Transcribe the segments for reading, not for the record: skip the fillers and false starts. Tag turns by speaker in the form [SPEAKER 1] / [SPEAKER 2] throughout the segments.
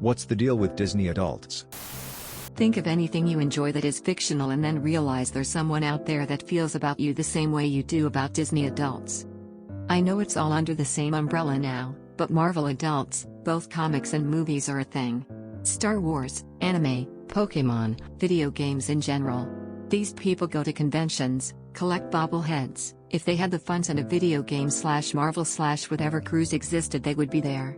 [SPEAKER 1] What's the deal with Disney adults?
[SPEAKER 2] Think of anything you enjoy that is fictional and then realize there's someone out there that feels about you the same way you do about Disney adults. I know it's all under the same umbrella now, but Marvel adults, both comics and movies, are a thing. Star Wars, anime, Pokemon, video games in general. These people go to conventions, collect bobbleheads. If they had the funds and a video game / Marvel / whatever cruise existed, they would be there.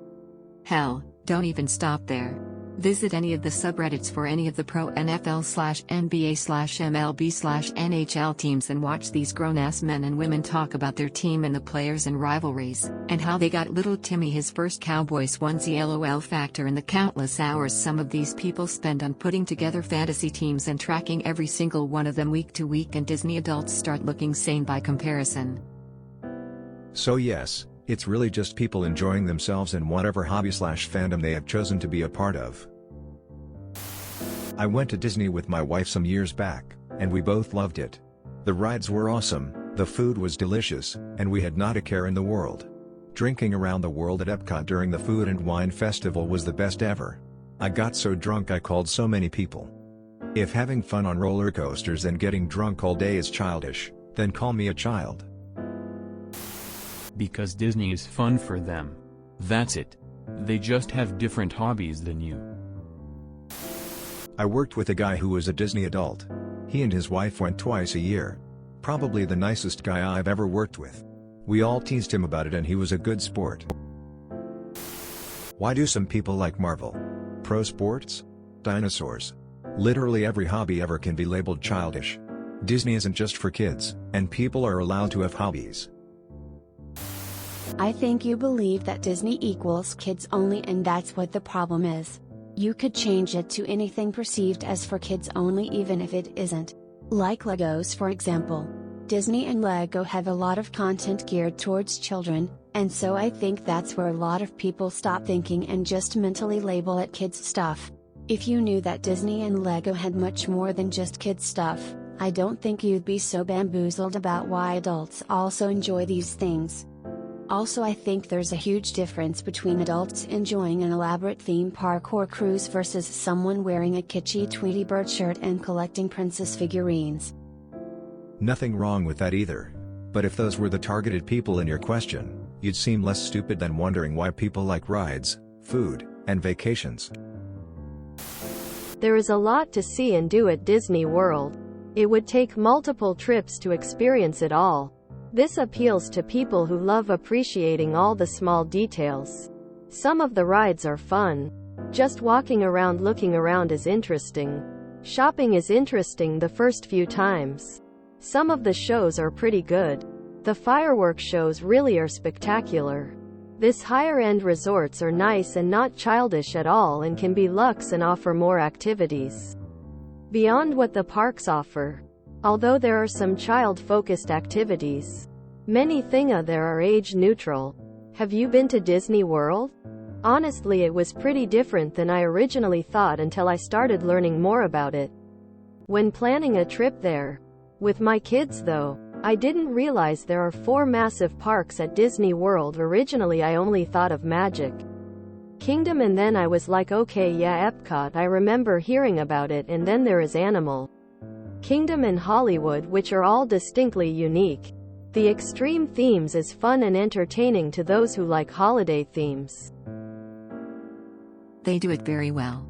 [SPEAKER 2] Hell, don't even stop there. Visit any of the subreddits for any of the pro NFL / NBA / MLB / NHL teams and watch these grown-ass men and women talk about their team and the players and rivalries, and how they got little Timmy his first Cowboys onesie LOL factor, and the countless hours some of these people spend on putting together fantasy teams and tracking every single one of them week to week, and Disney adults start looking sane by comparison.
[SPEAKER 1] So yes, it's really just people enjoying themselves in whatever hobby / fandom they have chosen to be a part of. I went to Disney with my wife some years back, and we both loved it. The rides were awesome, the food was delicious, and we had not a care in the world. Drinking around the world at Epcot during the Food and Wine Festival was the best ever. I got so drunk I called so many people. If having fun on roller coasters and getting drunk all day is childish, then call me a child.
[SPEAKER 3] Because Disney is fun for them. That's it. They just have different hobbies than you.
[SPEAKER 1] I worked with a guy who was a Disney adult. He and his wife went twice a year. Probably the nicest guy I've ever worked with. We all teased him about it and he was a good sport. Why do some people like Marvel? Pro sports? Dinosaurs? Literally every hobby ever can be labeled childish. Disney isn't just for kids, and people are allowed to have hobbies.
[SPEAKER 4] I think you believe that Disney equals kids only, and that's what the problem is. You could change it to anything perceived as for kids only even if it isn't. Like Legos, for example. Disney and Lego have a lot of content geared towards children, and so I think that's where a lot of people stop thinking and just mentally label it kids stuff. If you knew that Disney and Lego had much more than just kids stuff, I don't think you'd be so bamboozled about why adults also enjoy these things. Also, I think there's a huge difference between adults enjoying an elaborate theme park or cruise versus someone wearing a kitschy Tweety Bird shirt and collecting princess figurines.
[SPEAKER 1] Nothing wrong with that either. But if those were the targeted people in your question, you'd seem less stupid than wondering why people like rides, food, and vacations.
[SPEAKER 5] There is a lot to see and do at Disney World. It would take multiple trips to experience it all. This appeals to people who love appreciating all the small details. Some of the rides are fun. Just walking around looking around is interesting. Shopping is interesting the first few times. Some of the shows are pretty good. The fireworks shows really are spectacular. This higher-end resorts are nice and not childish at all and can be luxe and offer more activities beyond what the parks offer. Although there are some child-focused activities, many thinga there are age-neutral. Have you been to Disney World? Honestly, it was pretty different than I originally thought until I started learning more about it. When planning a trip there with my kids though, I didn't realize there are 4 massive parks at Disney World. Originally I only thought of Magic Kingdom, and then I was like, okay, yeah, Epcot, I remember hearing about it, and then there is Animal Kingdom and Hollywood, which are all distinctly unique. The extreme themes is fun and entertaining to those who like holiday themes.
[SPEAKER 2] They do it very well.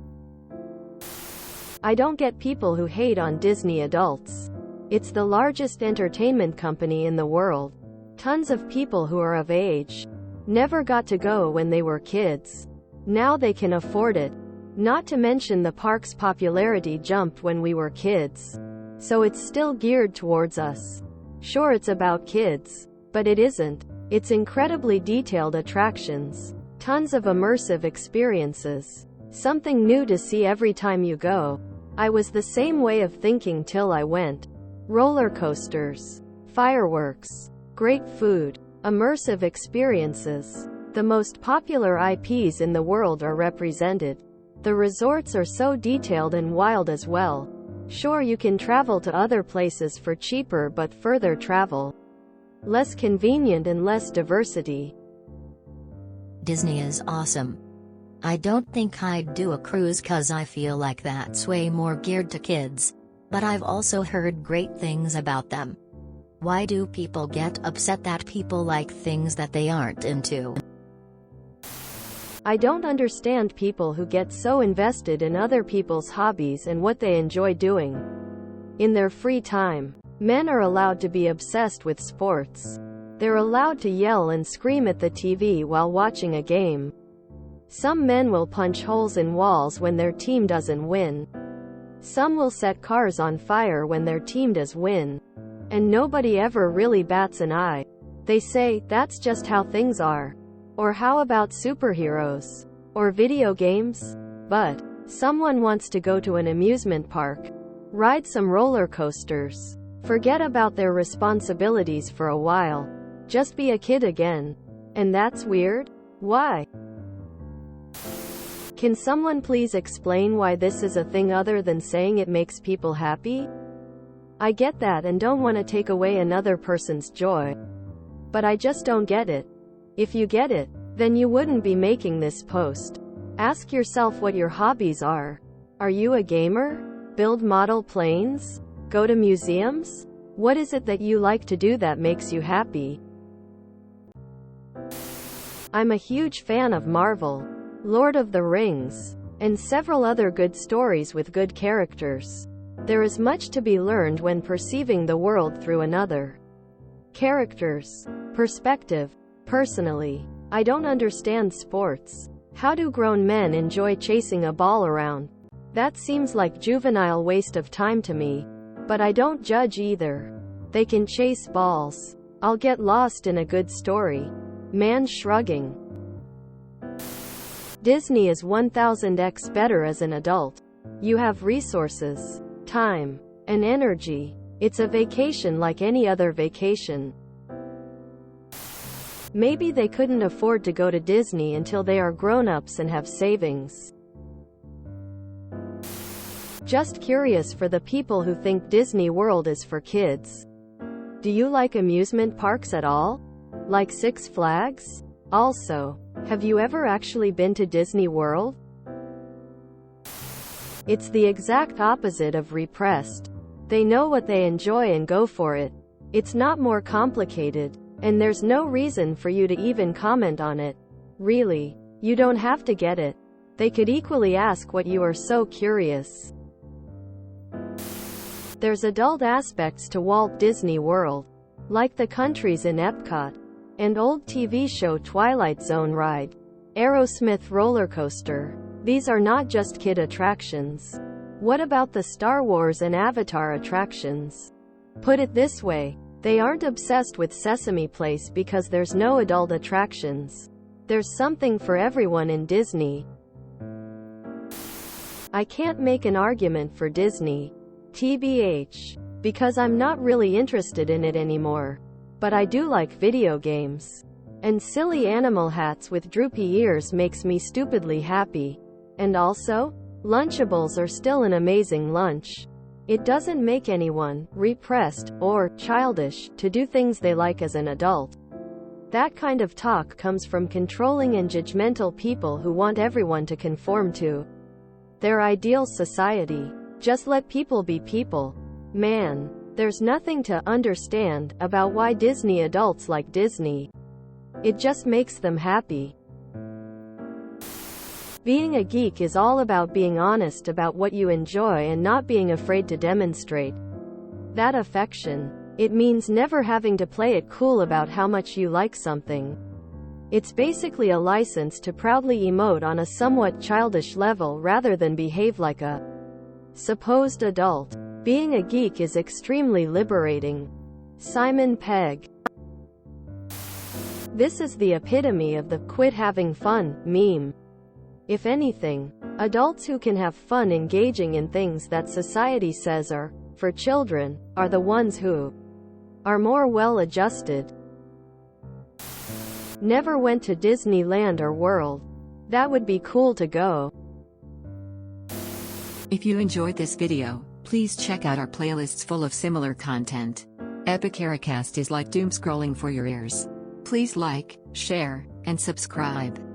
[SPEAKER 5] I don't get people who hate on Disney adults. It's the largest entertainment company in the world. Tons of people who are of age never got to go when they were kids. Now they can afford it. Not to mention the park's popularity jumped when we were kids. So it's still geared towards us. Sure, it's about kids, but it isn't. It's incredibly detailed attractions. Tons of immersive experiences. Something new to see every time you go. I was the same way of thinking till I went. Roller coasters. Fireworks. Great food. Immersive experiences. The most popular IPs in the world are represented. The resorts are so detailed and wild as well. Sure, you can travel to other places for cheaper but further travel. Less convenient and less diversity.
[SPEAKER 6] Disney is awesome. I don't think I'd do a cruise 'cause I feel like that's way more geared to kids. But I've also heard great things about them. Why do people get upset that people like things that they aren't into?
[SPEAKER 5] I don't understand people who get so invested in other people's hobbies and what they enjoy doing in their free time. Men are allowed to be obsessed with sports. They're allowed to yell and scream at the TV while watching a game. Some men will punch holes in walls when their team doesn't win. Some will set cars on fire when their team does win. And nobody ever really bats an eye. They say, that's just how things are. Or how about superheroes? Or video games? But someone wants to go to an amusement park, ride some roller coasters, forget about their responsibilities for a while, just be a kid again. And that's weird? Why? Can someone please explain why this is a thing other than saying it makes people happy? I get that and don't want to take away another person's joy. But I just don't get it. If you get it, then you wouldn't be making this post. Ask yourself what your hobbies are. Are you a gamer? Build model planes? Go to museums? What is it that you like to do that makes you happy? I'm a huge fan of Marvel, Lord of the Rings, and several other good stories with good characters. There is much to be learned when perceiving the world through another character's perspective. Personally, I don't understand sports. How do grown men enjoy chasing a ball around? That seems like juvenile waste of time to me. But I don't judge either. They can chase balls. I'll get lost in a good story. Man shrugging. Disney is 1000x better as an adult. You have resources, time, and energy. It's a vacation like any other vacation. Maybe they couldn't afford to go to Disney until they are grown-ups and have savings. Just curious for the people who think Disney World is for kids. Do you like amusement parks at all? Like Six Flags? Also, have you ever actually been to Disney World? It's the exact opposite of repressed. They know what they enjoy and go for it. It's not more complicated. And there's no reason for you to even comment on it. Really, you don't have to get it. They could equally ask what you are so curious. There's adult aspects to Walt Disney World, like the countries in Epcot, and old TV show Twilight Zone ride, Aerosmith roller coaster. These are not just kid attractions. What about the Star Wars and Avatar attractions? Put it this way. They aren't obsessed with Sesame Place because there's no adult attractions. There's something for everyone in Disney. I can't make an argument for Disney, TBH, because I'm not really interested in it anymore. But I do like video games. And silly animal hats with droopy ears makes me stupidly happy. And also, Lunchables are still an amazing lunch. It doesn't make anyone repressed or childish to do things they like as an adult. That kind of talk comes from controlling and judgmental people who want everyone to conform to their ideal society. Just let people be people. Man, there's nothing to understand about why Disney adults like Disney. It just makes them happy. Being a geek is all about being honest about what you enjoy and not being afraid to demonstrate that affection. It means never having to play it cool about how much you like something. It's basically a license to proudly emote on a somewhat childish level rather than behave like a supposed adult. Being a geek is extremely liberating. Simon Pegg. This is the epitome of the "quit having fun" meme. If anything, adults who can have fun engaging in things that society says are for children are the ones who are more well-adjusted. Never went to Disneyland or World. That would be cool to go.
[SPEAKER 2] If you enjoyed this video, please check out our playlists full of similar content. Epicaricast is like doom scrolling for your ears. Please like, share, and subscribe.